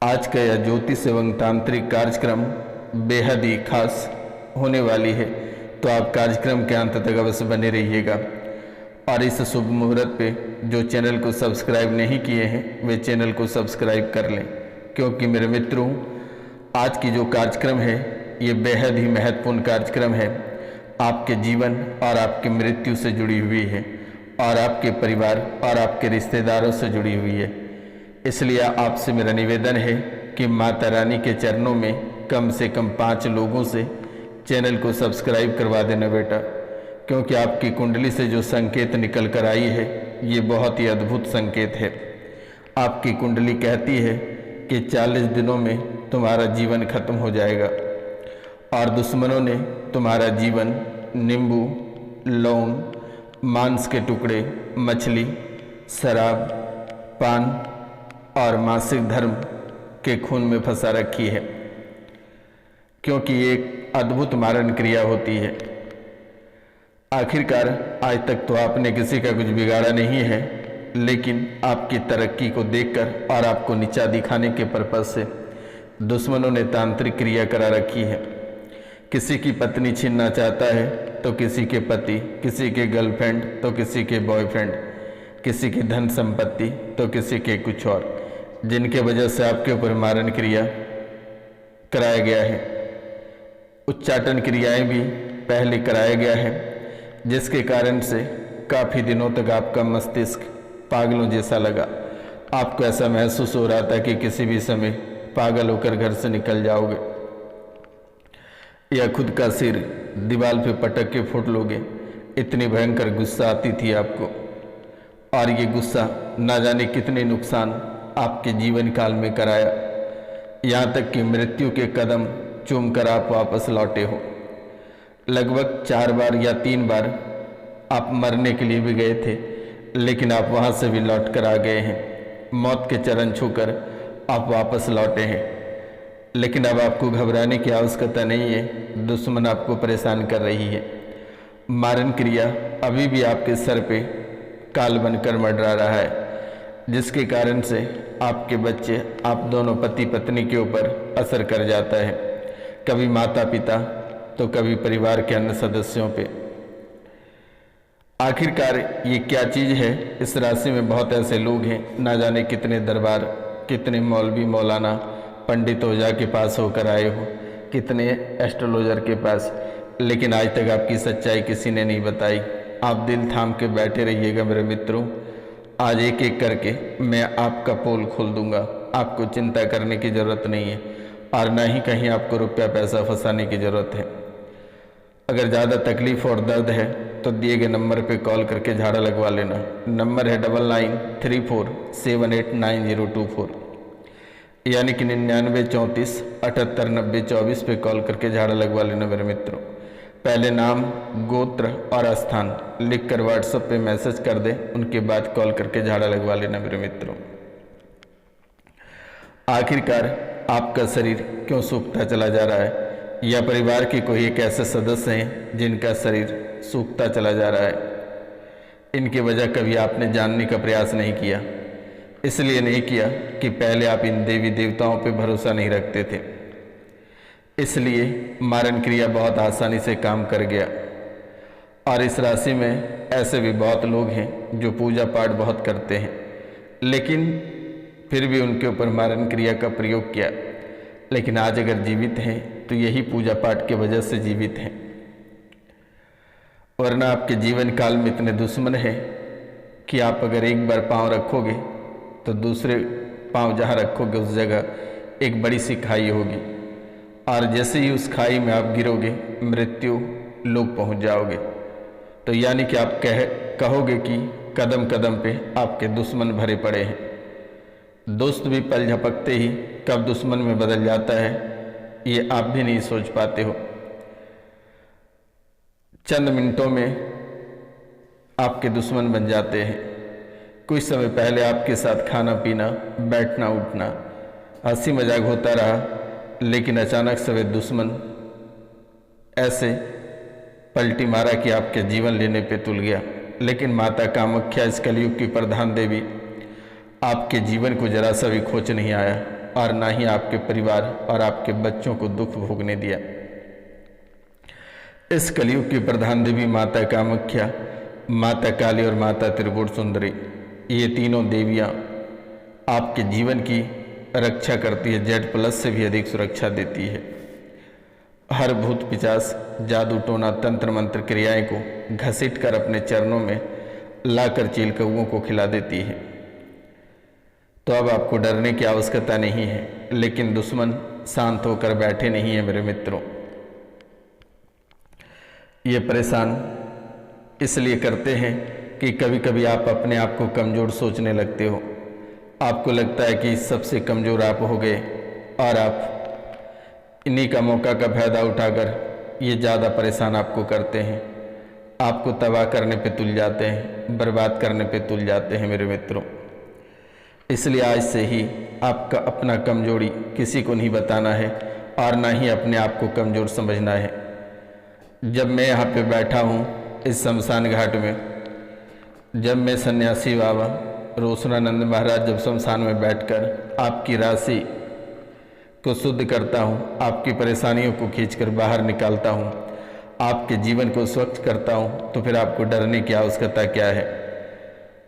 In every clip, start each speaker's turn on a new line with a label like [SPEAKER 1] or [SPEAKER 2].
[SPEAKER 1] आज का यह ज्योतिष एवं तांत्रिक कार्यक्रम बेहद ही खास होने वाली है, तो आप कार्यक्रम के अंत तक अवश्य बने रहिएगा। और इस शुभ मुहूर्त पे जो चैनल को सब्सक्राइब नहीं किए हैं वे चैनल को सब्सक्राइब कर लें, क्योंकि मेरे मित्रों आज की जो कार्यक्रम है ये बेहद ही महत्वपूर्ण कार्यक्रम है। आपके जीवन और आपकी मृत्यु से जुड़ी हुई है और आपके परिवार और आपके रिश्तेदारों से जुड़ी हुई है। इसलिए आपसे मेरा निवेदन है कि माता रानी के चरणों में कम से कम 5 लोगों से चैनल को सब्सक्राइब करवा देना बेटा, क्योंकि आपकी कुंडली से जो संकेत निकल कर आई है ये बहुत ही अद्भुत संकेत है। आपकी कुंडली कहती है कि 40 दिनों में तुम्हारा जीवन खत्म हो जाएगा और दुश्मनों ने तुम्हारा जीवन नींबू, लौंग, मांस के टुकड़े, मछली, शराब, पान और मासिक धर्म के खून में फंसा रखी है, क्योंकि ये एक अद्भुत मारण क्रिया होती है। आखिरकार आज तक तो आपने किसी का कुछ बिगाड़ा नहीं है, लेकिन आपकी तरक्की को देखकर और आपको नीचा दिखाने के पर्पज से दुश्मनों ने तांत्रिक क्रिया करा रखी है। किसी की पत्नी छीनना चाहता है तो किसी के पति, किसी के गर्लफ्रेंड तो किसी के बॉयफ्रेंड, किसी की धन संपत्ति तो किसी के कुछ और, जिनके वजह से आपके ऊपर मारण क्रिया कराया गया है। उच्चाटन क्रियाएं भी पहले कराया गया है, जिसके कारण से काफ़ी दिनों तक आपका मस्तिष्क पागलों जैसा लगा। आपको ऐसा महसूस हो रहा था कि किसी भी समय पागल होकर घर से निकल जाओगे, या खुद का सिर दीवार पे पटक के फूट लोगे। इतनी भयंकर गुस्सा आती थी आपको, और ये गुस्सा ना जाने कितने नुकसान आपके जीवन काल में कराया, यहाँ तक कि मृत्यु के कदम चूमकर आप वापस लौटे हो। लगभग 4 बार या 3 बार आप मरने के लिए भी गए थे, लेकिन आप वहाँ से भी लौट कर आ गए हैं। मौत के चरण छूकर आप वापस लौटे हैं। लेकिन अब आपको घबराने की आवश्यकता नहीं है, दुश्मन आपको परेशान कर रही है। मारण क्रिया अभी भी आपके सर पे काल बनकर मंडरा रहा है, जिसके कारण से आपके बच्चे, आप दोनों पति पत्नी के ऊपर असर कर जाता है, कभी माता पिता तो कभी परिवार के अन्य सदस्यों पे। आखिरकार ये क्या चीज़ है? इस राशि में बहुत ऐसे लोग हैं, ना जाने कितने दरबार, कितने मौलवी मौलाना पंडित ओझा के पास होकर आए हो, कितने एस्ट्रोलॉजर के पास, लेकिन आज तक आपकी सच्चाई किसी ने नहीं बताई। आप दिल थाम के बैठे रहिएगा मेरे मित्रों, आज एक एक करके मैं आपका पोल खोल दूंगा। आपको चिंता करने की ज़रूरत नहीं है और ना ही कहीं आपको रुपया पैसा फंसाने की ज़रूरत है। अगर ज़्यादा तकलीफ़ और दर्द है तो दिए गए नंबर पे कॉल करके झाड़ा लगवा लेना। नंबर है 9934789024, यानी कि 9934789024 पे कॉल करके झाड़ा लगवा लेना मेरे मित्रों। पहले नाम, गोत्र और स्थान लिख कर व्हाट्सएप पे मैसेज कर दें, उनके बाद कॉल करके झाड़ा लगवा लेना मेरे मित्रों। आखिरकार आपका शरीर क्यों सूखता चला जा रहा है, या परिवार के कोई एक ऐसे सदस्य हैं जिनका शरीर सूखता चला जा रहा है? इनकी वजह कभी आपने जानने का प्रयास नहीं किया। इसलिए नहीं किया कि पहले आप इन देवी देवताओं पे भरोसा नहीं रखते थे, इसलिए मारण क्रिया बहुत आसानी से काम कर गया। और इस राशि में ऐसे भी बहुत लोग हैं जो पूजा पाठ बहुत करते हैं, लेकिन फिर भी उनके ऊपर मारण क्रिया का प्रयोग किया। लेकिन आज अगर जीवित हैं तो यही पूजा पाठ की वजह से जीवित हैं, वरना आपके जीवन काल में इतने दुश्मन हैं कि आप अगर एक बार पाँव रखोगे तो दूसरे पाँव जहाँ रखोगे उस जगह एक बड़ी सी खाई होगी, और जैसे ही उस खाई में आप गिरोगे मृत्यु लोग पहुंच जाओगे। तो यानी कि आप कहोगे कि कदम कदम पे आपके दुश्मन भरे पड़े हैं। दोस्त भी पल झपकते ही कब दुश्मन में बदल जाता है ये आप भी नहीं सोच पाते हो। चंद मिनटों में आपके दुश्मन बन जाते हैं। कुछ समय पहले आपके साथ खाना पीना, बैठना उठना, हंसी मजाक होता रहा, लेकिन अचानक से वे दुश्मन ऐसे पलटी मारा कि आपके जीवन लेने पे तुल गया। लेकिन माता कामाख्या, इस कलयुग की प्रधान देवी, आपके जीवन को जरा सा भी खोच नहीं आया। और ना ही आपके परिवार और आपके बच्चों को दुख भोगने दिया। इस कलयुग की प्रधान देवी माता कामाख्या, माता काली और माता त्रिपुर सुंदरी, ये तीनों देवियाँ आपके जीवन की रक्षा करती है, Z+ से भी अधिक सुरक्षा देती है। हर भूत पिचास, जादू टोना, तंत्र मंत्र क्रियाएं को घसीट कर अपने चरणों में लाकर चील कौओं को खिला देती है। तो अब आपको डरने की आवश्यकता नहीं है, लेकिन दुश्मन शांत होकर बैठे नहीं है मेरे मित्रों। ये परेशान इसलिए करते हैं कि कभी कभी आप अपने आप को कमज़ोर सोचने लगते हो। आपको लगता है कि सबसे कमज़ोर आप हो गए और आप इन्हीं का मौका का फायदा उठाकर ये ज़्यादा परेशान आपको करते हैं, आपको तबाह करने पे तुल जाते हैं, बर्बाद करने पे तुल जाते हैं मेरे मित्रों। इसलिए आज से ही आपका अपना कमजोरी किसी को नहीं बताना है और ना ही अपने आप को कमज़ोर समझना है। जब मैं यहाँ पे बैठा हूँ इस शमशान घाट में, जब मैं सन्यासी बाबा रोशनानंद महाराज जब शमशान में बैठकर आपकी राशि को शुद्ध करता हूँ, आपकी परेशानियों को खींचकर बाहर निकालता हूँ, आपके जीवन को स्वच्छ करता हूँ, तो फिर आपको डरने की आवश्यकता क्या है।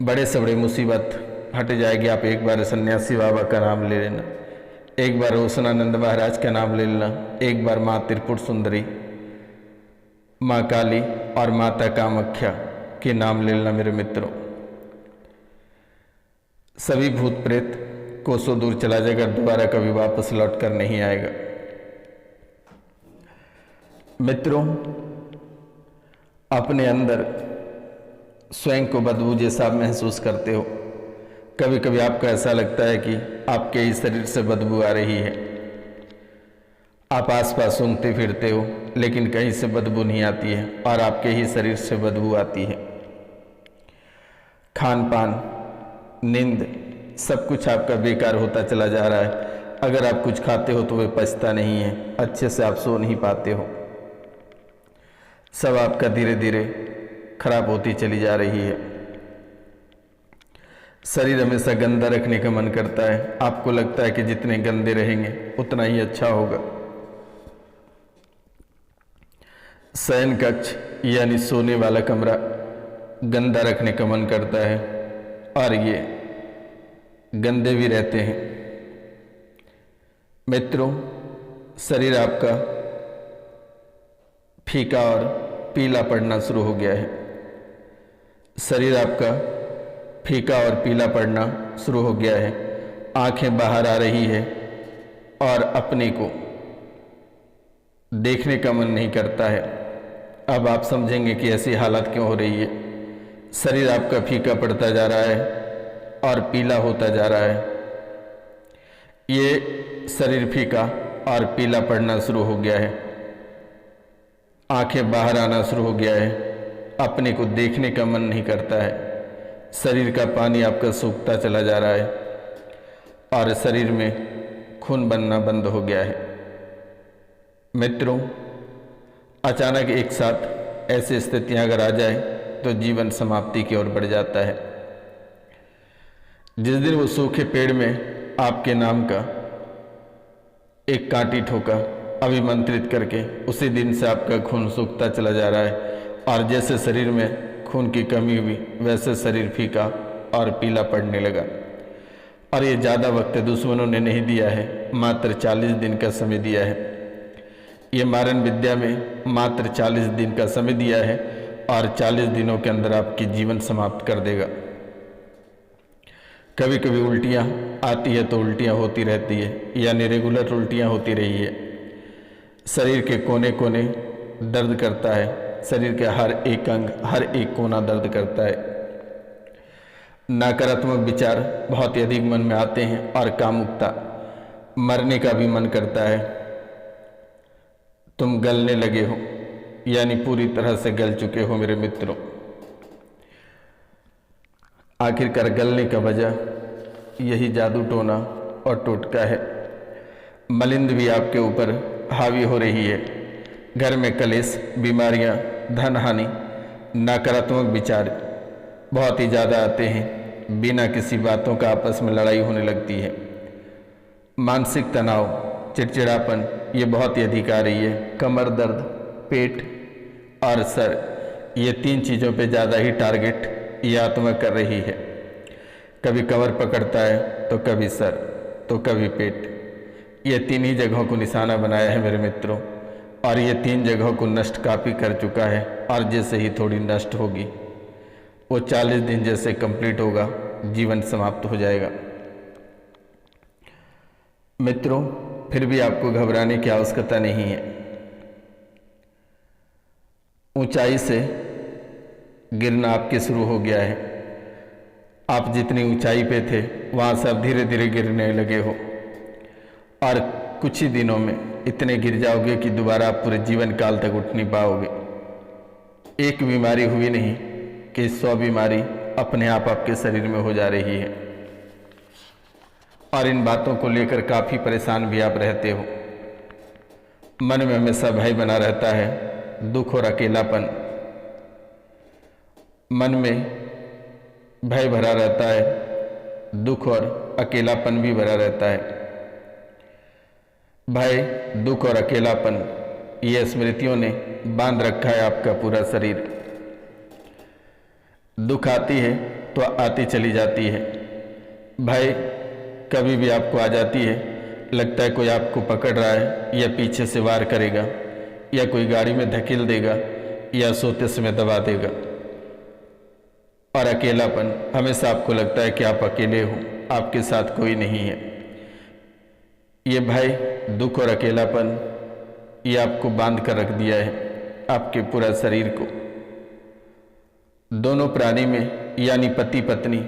[SPEAKER 1] बड़े से बड़े मुसीबत हट जाएगी। आप एक बार सन्यासी बाबा का नाम ले लेना, एक बार रोशनानंद महाराज का नाम ले लेना, एक बार माँ त्रिपुर सुंदरी, माँ काली और माता कामाख्या के नाम ले लेना मेरे मित्रों। सभी भूत प्रेत कोसों दूर चला जाएगा, दोबारा कभी वापस लौट कर नहीं आएगा। मित्रों, अपने अंदर स्वयं को बदबू जैसा महसूस करते हो। कभी कभी आपको ऐसा लगता है कि आपके ही शरीर से बदबू आ रही है। आप आसपास सूंघते फिरते हो लेकिन कहीं से बदबू नहीं आती है और आपके ही शरीर से बदबू आती है। खान पान, नींद, सब कुछ आपका बेकार होता चला जा रहा है। अगर आप कुछ खाते हो तो वे पचता नहीं है, अच्छे से आप सो नहीं पाते हो। सब आपका धीरे धीरे खराब होती चली जा रही है। शरीर हमेशा गंदा रखने का मन करता है। आपको लगता है कि जितने गंदे रहेंगे उतना ही अच्छा होगा। शयन कक्ष यानी सोने वाला कमरा गंदा रखने का मन करता है और ये गंदे भी रहते हैं। मित्रों, शरीर आपका फीका और पीला पड़ना शुरू हो गया है। शरीर आपका फीका और पीला पड़ना शुरू हो गया है। आंखें बाहर आ रही है और अपने को देखने का मन नहीं करता है। अब आप समझेंगे कि ऐसी हालत क्यों हो रही है। शरीर आपका फीका पड़ता जा रहा है और पीला होता जा रहा है। ये शरीर फीका और पीला पड़ना शुरू हो गया है। आंखें बाहर आना शुरू हो गया है। अपने को देखने का मन नहीं करता है। शरीर का पानी आपका सूखता चला जा रहा है और शरीर में खून बनना बंद हो गया है। मित्रों, अचानक एक साथ ऐसी स्थितियां अगर आ जाए तो जीवन समाप्ति की ओर बढ़ जाता है। जिस दिन वो सूखे पेड़ में आपके नाम का एक कांटी ठोका अभिमंत्रित करके, उसी दिन से आपका खून सूखता चला जा रहा है और जैसे शरीर में खून की कमी हुई वैसे शरीर फीका और पीला पड़ने लगा। और ये ज़्यादा वक्त दुश्मनों ने नहीं दिया है, मात्र 40 दिन का समय दिया है। ये मारन विद्या में मात्र 40 दिन का समय दिया है और 40 दिनों के अंदर आपकी जीवन समाप्त कर देगा। कभी कभी उल्टियाँ आती है तो उल्टियाँ होती रहती है, यानी रेगुलर उल्टियाँ होती रही है। शरीर के कोने कोने दर्द करता है। शरीर के हर एक अंग, हर एक कोना दर्द करता है। नकारात्मक विचार बहुत ही अधिक मन में आते हैं और कामुकता, मरने का भी मन करता है। तुम गलने लगे हो, यानी पूरी तरह से गल चुके हो मेरे मित्रों। आखिरकार गलने का वजह यही जादू टोना और टोटका है। मलिंद भी आपके ऊपर हावी हो रही है। घर में कलेश, बीमारियां, धन हानि, नकारात्मक विचार बहुत ही ज़्यादा आते हैं। बिना किसी बातों का आपस में लड़ाई होने लगती है। मानसिक तनाव, चिड़चिड़ापन ये बहुत ही अधिक आ रही है। कमर दर्द, पेट और सर, ये 3 चीज़ों पे ज़्यादा ही टारगेट ये आत्मा कर रही है। कभी कमर पकड़ता है तो कभी सर तो कभी पेट, ये 3 ही जगहों को निशाना बनाया है मेरे मित्रों। और ये 3 जगहों को नष्ट काफ़ी कर चुका है, और जैसे ही थोड़ी नष्ट होगी वो 40 दिन जैसे कंप्लीट होगा, जीवन समाप्त हो जाएगा। मित्रों, फिर भी आपको घबराने की आवश्यकता नहीं है। ऊंचाई से गिरना आपके शुरू हो गया है। आप जितनी ऊंचाई पे थे वहाँ से आप धीरे धीरे गिरने लगे हो, और कुछ ही दिनों में इतने गिर जाओगे कि दोबारा आप पूरे जीवन काल तक उठ नहीं पाओगे। एक बीमारी हुई नहीं कि 100 बीमारी अपने आप आपके शरीर में हो जा रही है, और इन बातों को लेकर काफ़ी परेशान भी आप रहते हो। मन में हमेशा भय बना रहता है, दुख और अकेलापन, मन में भय भरा रहता है, दुख और अकेलापन भी भरा रहता है। भय, दुख और अकेलापन, ये स्मृतियों ने बांध रखा है आपका पूरा शरीर। दुख आती है तो आती चली जाती है, भय कभी भी आपको आ जाती है। लगता है कोई आपको पकड़ रहा है, या पीछे से वार करेगा, या कोई गाड़ी में धकेल देगा, या सोते समय दबा देगा। और अकेलापन, हमेशा आपको लगता है कि आप अकेले हो, आपके साथ कोई नहीं है। ये भय, दुख और अकेलापन ये आपको बांध कर रख दिया है, आपके पूरा शरीर को। दोनों प्राणी में, यानी पति पत्नी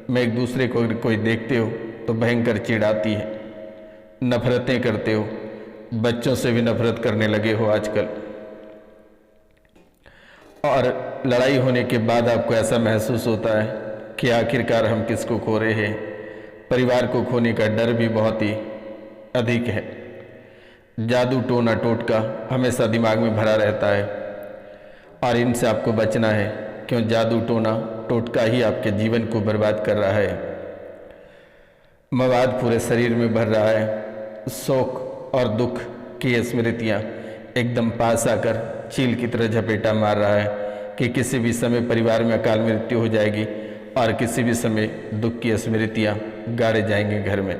[SPEAKER 1] में एक दूसरे को कोई देखते हो तो भयंकर चिढ़ आती है, नफरतें करते हो, बच्चों से भी नफरत करने लगे हो आजकल। और लड़ाई होने के बाद आपको ऐसा महसूस होता है कि आखिरकार हम किसको खो रहे हैं। परिवार को खोने का डर भी बहुत ही अधिक है। जादू टोना टोटका हमेशा दिमाग में भरा रहता है, और इनसे आपको बचना है, क्यों जादू टोना टोटका ही आपके जीवन को बर्बाद कर रहा है। मवाद पूरे शरीर में भर रहा है। शोक और दुख की स्मृतियाँ एकदम पास आकर चील की तरह झपेटा मार रहा है कि किसी भी समय परिवार में अकाल मृत्यु हो जाएगी, और किसी भी समय दुख की स्मृतियाँ गाड़े जाएंगे घर में।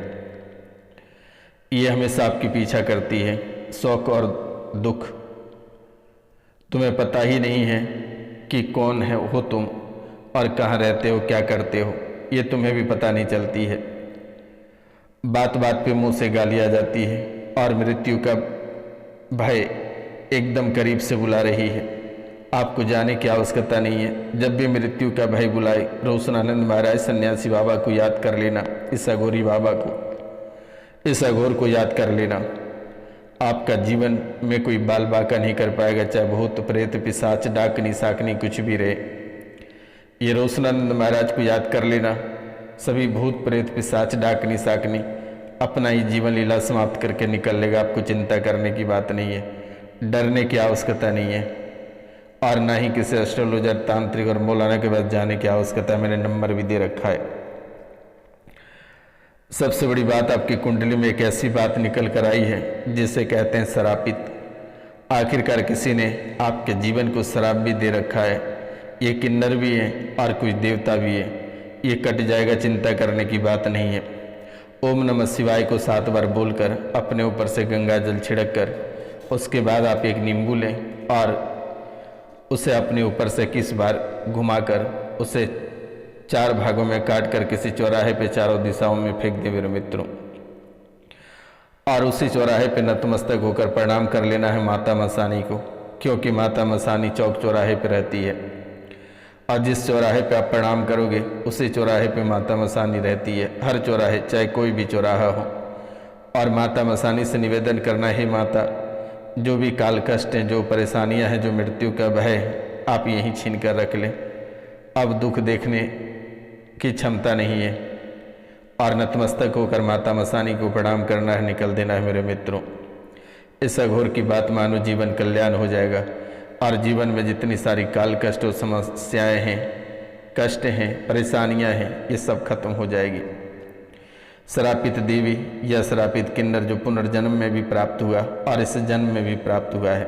[SPEAKER 1] ये हमेशा आपकी पीछा करती है, शौक और दुख। तुम्हें पता ही नहीं है कि कौन है हो तुम, और कहाँ रहते हो, क्या करते हो, ये तुम्हें भी पता नहीं चलती है। बात बात पे मुंह से गाली आ जाती है, और मृत्यु का भय एकदम करीब से बुला रही है। आपको जाने की आवश्यकता नहीं है। जब भी मृत्यु का भय बुलाए, रोशनानंद महाराज सन्यासी बाबा को याद कर लेना, इस अघोरी बाबा को, इस अघोर को याद कर लेना। आपका जीवन में कोई बाल बाका नहीं कर पाएगा, चाहे भूत प्रेत पिशाच डाकनी साकनी कुछ भी रहे। ये रोशनानंद महाराज को याद कर लेना। सभी भूत प्रेत पिशाच डाकनी साकनी अपना ही जीवन लीला समाप्त करके निकल लेगा। आपको चिंता करने की बात नहीं है, डरने की आवश्यकता नहीं है, और ना ही किसी एस्ट्रोलॉजर तांत्रिक और मौलाना के पास जाने की आवश्यकता है। मैंने नंबर भी दे रखा है। सबसे बड़ी बात, आपकी कुंडली में एक ऐसी बात निकल कर आई है जिसे कहते हैं शरापित। आखिरकार किसी ने आपके जीवन को शराप भी दे रखा है। ये किन्नर भी है और कुछ देवता भी है। ये कट जाएगा, चिंता करने की बात नहीं है। ओम नमः शिवाय को 7 बार बोलकर अपने ऊपर से गंगा जल छिड़क कर, उसके बाद आप एक नींबू लें और उसे अपने ऊपर से किस बार घुमाकर उसे 4 भागों में काट कर किसी चौराहे पे चारों दिशाओं में फेंक दे मेरे मित्रों। और उसी चौराहे पे नतमस्तक होकर प्रणाम कर लेना है माता मसानी को, क्योंकि माता मसानी चौक चौराहे पे रहती है। और जिस चौराहे पे आप प्रणाम करोगे उसी चौराहे पे माता मसानी रहती है। हर चौराहे, चाहे कोई भी चौराहा हो। और माता मसानी से निवेदन करना है, माता जो भी काल कष्ट हैं, जो परेशानियां हैं, जो मृत्यु का भय है, आप यहीं छीन कर रख लें। अब दुख देखने की क्षमता नहीं है। और नतमस्तक होकर माता मसानी को प्रणाम करना है, निकल देना है मेरे मित्रों। इस अघोर की बात मानो, जीवन कल्याण हो जाएगा। और जीवन में जितनी सारी काल कष्ट और समस्याएं हैं, कष्ट हैं, परेशानियां हैं, ये सब खत्म हो जाएगी। श्रापित देवी या श्रापित किन्नर जो पुनर्जन्म में भी प्राप्त हुआ और इस जन्म में भी प्राप्त हुआ है,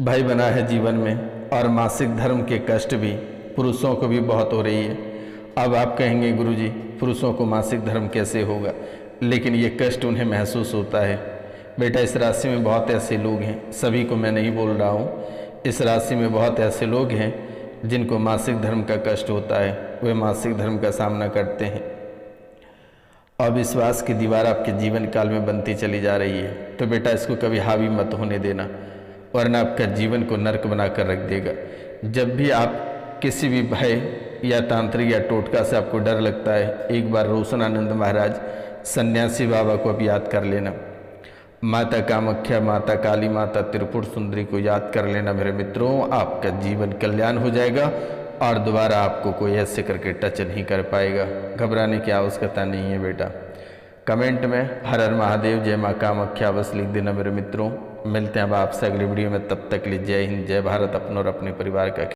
[SPEAKER 1] भय बना है जीवन में और मासिक धर्म के कष्ट भी पुरुषों को भी बहुत हो रही है। अब आप कहेंगे गुरुजी पुरुषों को मासिक धर्म कैसे होगा, लेकिन ये कष्ट उन्हें महसूस होता है। बेटा इस राशि में बहुत ऐसे लोग हैं, सभी को मैं नहीं बोल रहा हूँ, इस राशि में बहुत ऐसे लोग हैं जिनको मासिक धर्म का कष्ट होता है, वे मासिक धर्म का सामना करते हैं। अविश्वास की दीवार आपके जीवन काल में बनती चली जा रही है, तो बेटा इसको कभी हावी मत होने देना, वरना आपका जीवन को नर्क बना कर रख देगा। जब भी आप किसी भी भय या तांत्रिक या टोटका से आपको डर लगता है, एक बार रोशनानंद महाराज सन्यासी बाबा को अब याद कर लेना, माता कामाख्या, माता काली, माता त्रिपुर सुंदरी को याद कर लेना मेरे मित्रों, आपका जीवन कल्याण हो जाएगा और दोबारा आपको कोई ऐसे करके टच नहीं कर पाएगा। घबराने की आवश्यकता नहीं है बेटा। कमेंट में हर हर महादेव, जय माँ कामाख्या बस लिख देना मेरे मित्रों। मिलते हैं अब आपसे अगली वीडियो में, तब तक के लिए जय हिंद, जय भारत, अपनों और अपने परिवार का